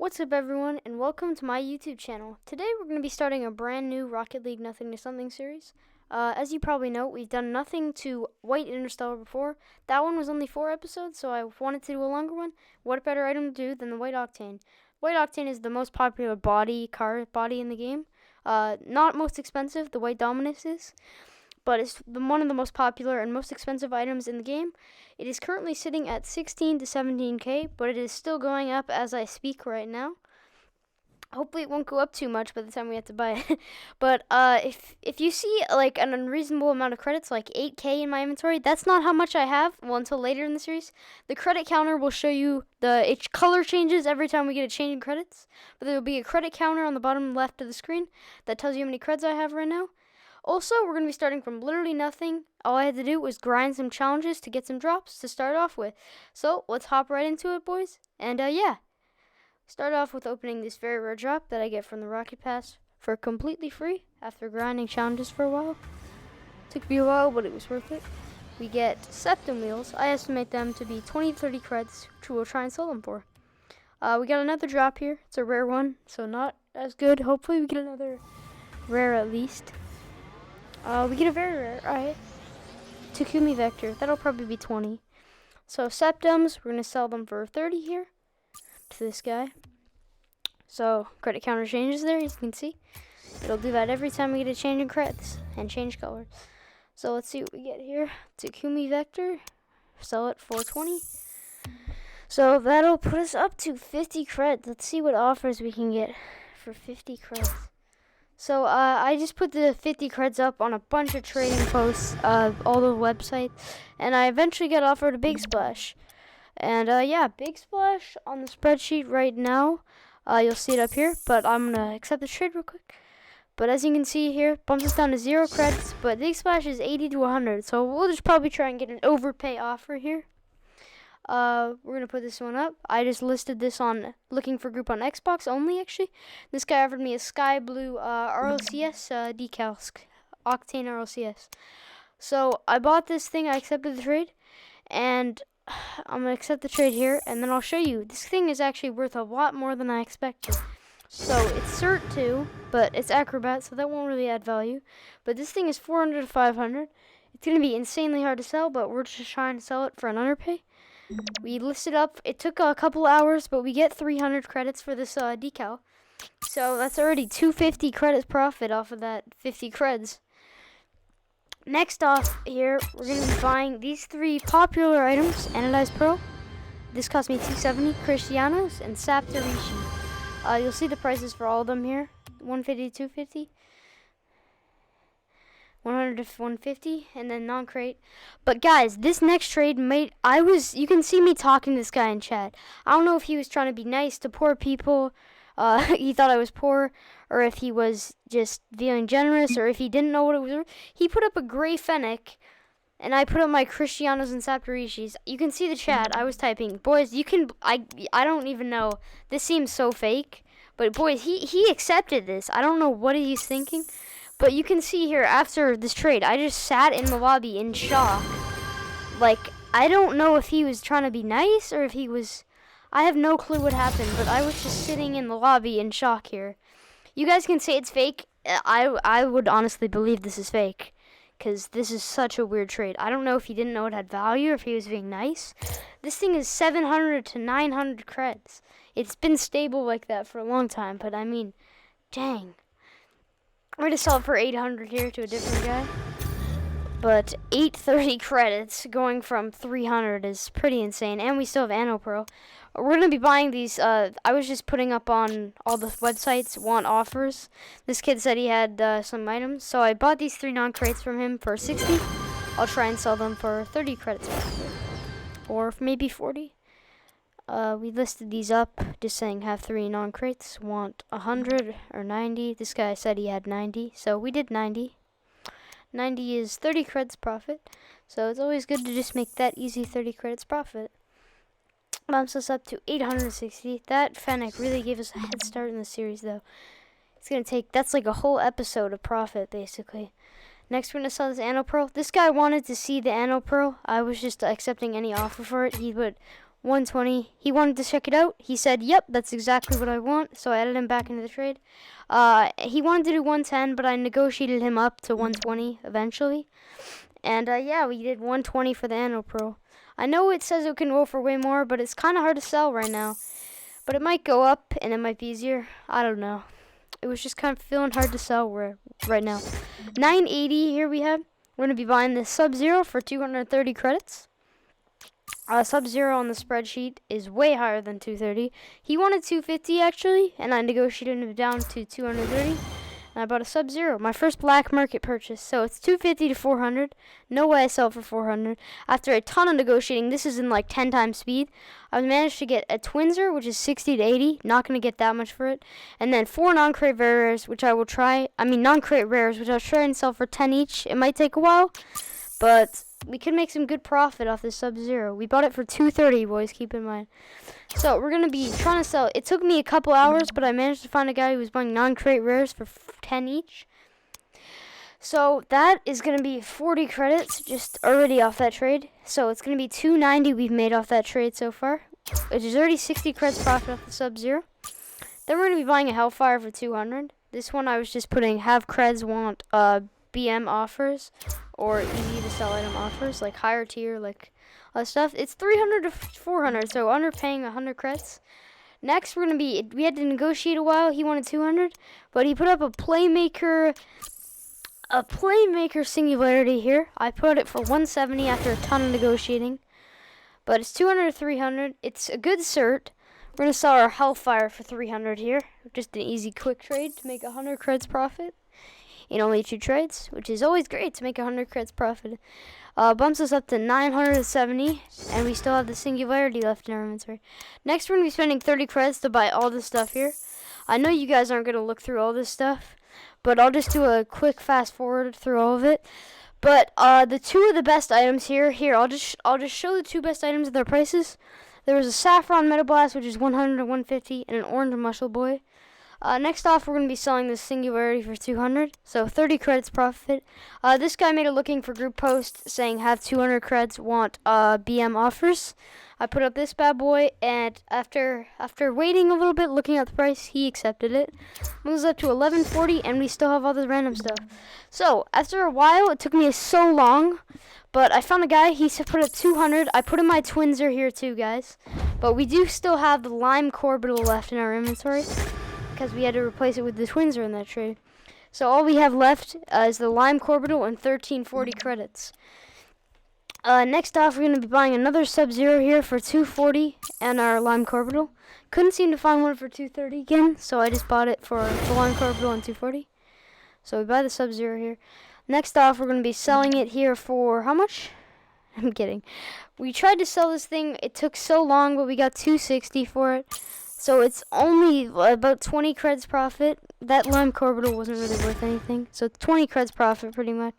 What's up everyone, and welcome to my YouTube channel. Today we're going to be starting a brand new Rocket League Nothing to Something series. As you probably know, we've done Nothing to White Interstellar before. That one was only 4 episodes, so I wanted to do a longer one. What better item to do than the White Octane? White Octane is the most popular car body in the game. Not most expensive, the White Dominus is, but it's one of the most popular and most expensive items in the game. It is currently sitting at 16 to 17k, but it is still going up as I speak right now. Hopefully it won't go up too much by the time we have to buy it. But if you see like an unreasonable amount of credits, like 8k in my inventory, that's not how much I have. Well, until later in the series. The credit counter will show you its color changes every time we get a change in credits. But there will be a credit counter on the bottom left of the screen that tells you how many creds I have right now. Also, we're going to be starting from literally nothing. All I had to do was grind some challenges to get some drops to start off with. So, let's hop right into it, boys. And, yeah. Start off with opening this very rare drop that I get from the Rocket Pass for completely free after grinding challenges for a while. Took me a while, but it was worth it. We get Septum Wheels. I estimate them to be 20-30 creds, which we'll try and sell them for. We got another drop here. It's a rare one, so not as good. Hopefully we get another rare at least. We get a very rare, alright. Takumi Vector, that'll probably be 20. So Septums, we're going to sell them for 30 here to this guy. So credit counter changes there, as you can see. It'll do that every time we get a change in creds and change color. So let's see what we get here. Takumi Vector, sell it for 20. So that'll put us up to 50 creds. Let's see what offers we can get for 50 creds. So I just put the 50 creds up on a bunch of trading posts, all the websites, and I eventually got offered a Big Splash. And yeah, Big Splash on the spreadsheet right now. You'll see it up here, but I'm going to accept the trade real quick. But as you can see here, bumps us down to 0 credits, but Big Splash is 80 to 100, so we'll just probably try and get an overpay offer here. We're going to put this one up. I just listed this on Looking for Group on Xbox only, actually. This guy offered me a sky blue RLCS decal, Octane RLCS. So I bought this thing, I accepted the trade, and I'm going to accept the trade here, and then I'll show you. This thing is actually worth a lot more than I expected. So it's Cert 2, but it's Acrobat, so that won't really add value. But this thing is 400 to 500. It's going to be insanely hard to sell, but we're just trying to sell it for an underpay. We listed up, it took a couple hours, but we get 300 credits for this decal. So that's already 250 credits profit off of that 50 creds. Next off here, we're going to be buying these 3 popular items. Anodized Pearl. This cost me 270. Cristianos and Saptorishi. You'll see the prices for all of them here. 150 to 250. 100 to 150, and then non-crate. But guys, this next trade you can see me talking to this guy in chat. I don't know if he was trying to be nice to poor people, he thought I was poor, or if he was just feeling generous, or if he didn't know what it was. He put up a gray Fennec, and I put up my Cristianos and Saptorishis. You can see the chat, I was typing. Boys, I don't even know, this seems so fake, but boys, he accepted this. I don't know what he's thinking. But you can see here, after this trade, I just sat in the lobby in shock. Like, I don't know if he was trying to be nice, or if he was... I have no clue what happened, but I was just sitting in the lobby in shock here. You guys can say it's fake. I would honestly believe this is fake, because this is such a weird trade. I don't know if he didn't know it had value, or if he was being nice. This thing is 700 to 900 creds. It's been stable like that for a long time, but I mean, dang. We're going to sell it for 800 here to a different guy. But 830 credits going from 300 is pretty insane. And we still have Anno Pearl. We're going to be buying these. I was just putting up on all the websites, want offers. This kid said he had some items. So I bought these 3 non-crates from him for 60. I'll try and sell them for 30 credits. Or maybe 40. We listed these up, just saying have 3 non-crates, want 100 or 90. This guy said he had 90, so we did 90. 90 is 30 credits profit, so it's always good to just make that easy 30 credits profit. Bumps us up to 860. That Fennec really gave us a head start in the series, though. It's going to take, that's like a whole episode of profit, basically. Next, we're going to sell this Anno Pearl. This guy wanted to see the Anno Pearl. I was just accepting any offer for it. He put 120. He wanted to check it out. He said, yep, that's exactly what I want. So I added him back into the trade. He wanted to do 110, but I negotiated him up to 120 eventually. And yeah, we did 120 for the Anno Pro. I know it says it can go for way more, but it's kind of hard to sell right now. But it might go up, and it might be easier. I don't know. It was just kind of feeling hard to sell right now. 980 here we have. We're going to be buying this Sub-Zero for 230 credits. Sub-Zero on the spreadsheet is way higher than 230. He wanted 250 actually, and I negotiated him down to 230. And I bought a Sub-Zero, my first black market purchase. So it's 250 to 400. No way I sell for 400. After a ton of negotiating, this is in like 10 times speed. I managed to get a Twinser, which is 60 to 80. Not going to get that much for it. And then 4 non-crate rares, which I will try. Non-crate rares, which I'll try and sell for 10 each. It might take a while, but we could make some good profit off this Sub-Zero. We bought it for 230, boys, keep in mind. So we're going to be trying to sell. It took me a couple hours, but I managed to find a guy who was buying non-crate rares for 10 each. So that is going to be 40 credits just already off that trade. So it's going to be 290 we've made off that trade so far. Which is already 60 credits profit off the Sub-Zero. Then we're going to be buying a Hellfire for 200. This one I was just putting have creds want BM offers or easy to sell item offers, like higher tier, like stuff. It's 300 to 400, so underpaying 100 creds. Next, we had to negotiate a while. He wanted 200, but he put up a Playmaker Singularity here. I put it for 170 after a ton of negotiating, but it's 200 to 300. It's a good cert. We're going to sell our Hellfire for 300 here. Just an easy, quick trade to make 100 creds profit in only 2 trades, which is always great to make 100 creds profit. Bumps us up to 970, and we still have the Singularity left in our inventory. Next, we're going to be spending 30 creds to buy all this stuff here. I know you guys aren't going to look through all this stuff, but I'll just do a quick fast forward through all of it. But the 2 of the best items here, I'll just show the 2 best items and their prices. There was a Saffron Metablast, which is 100 to 150, and an Orange Muscle Boy. Next off, we're going to be selling this Singularity for 200, so 30 credits profit. This guy made a looking for group post saying have 200 creds, want BM offers. I put up this bad boy, and after waiting a little bit, looking at the price, he accepted it. Moves up to 1140, and we still have all this random stuff. So after a while, it took me so long, but I found a guy. He put up 200. I put in my Twinser here too, guys. But we do still have the Lime Corbital left in our inventory, because we had to replace it with the Twinser in that trade. So all we have left is the Lime Corbital and 1340 credits. Next off, we're going to be buying another Sub-Zero here for 240 and our Lime Corbital. Couldn't seem to find one for 230 again, so I just bought it for the Lime Corbital and 240. So we buy the Sub-Zero here. Next off, we're going to be selling it here for how much? I'm kidding. We tried to sell this thing. It took so long, but we got 260 for it. So it's only about 20 creds profit. That Lime Corbital wasn't really worth anything. So 20 creds profit pretty much.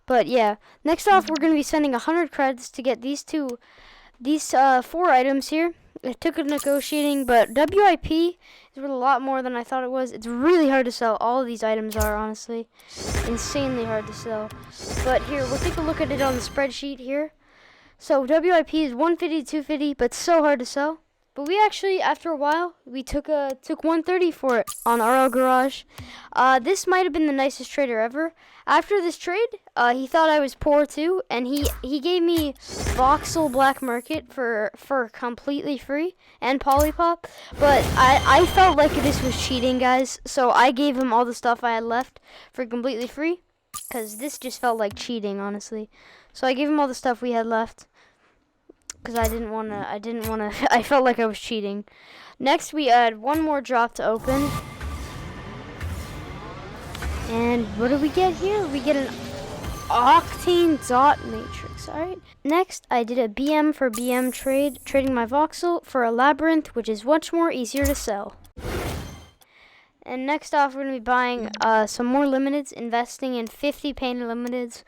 But yeah, next off we're going to be sending 100 creds to get these 4 items here. It took a negotiating, but WIP is worth a lot more than I thought it was. It's really hard to sell. All of these items are, honestly, insanely hard to sell. But here, we'll take a look at it on the spreadsheet here. So WIP is 150 to 250, but so hard to sell. But we actually, after a while, we took 130 for it on RL Garage. This might have been the nicest trader ever. After this trade, he thought I was poor too, and he gave me Voxel Black Market for completely free and Polypop. But I felt like this was cheating, guys. So I gave him all the stuff I had left for completely free, because this just felt like cheating, honestly. So I gave him all the stuff we had left, because I didn't want to, I felt like I was cheating. Next, we had one more drop to open. And what do we get here? We get an Octane Dot Matrix, alright. Next, I did a BM for BM trade, trading my Voxel for a Labyrinth, which is much more easier to sell. And next off, we're going to be buying some more limiteds, investing in 50 painted limiteds.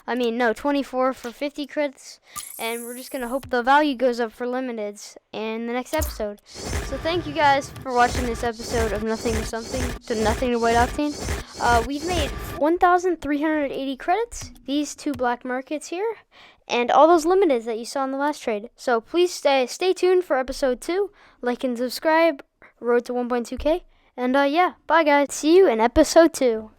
24 for 50 crits, and we're just going to hope the value goes up for limiteds in the next episode. So thank you guys for watching this episode of Nothing to Something to Nothing to White Octane. We've made 1,380 credits, these 2 black markets here, and all those limiteds that you saw in the last trade. So please stay tuned for episode 2. Like and subscribe. Road to 1.2K. And yeah, bye guys. See you in episode 2.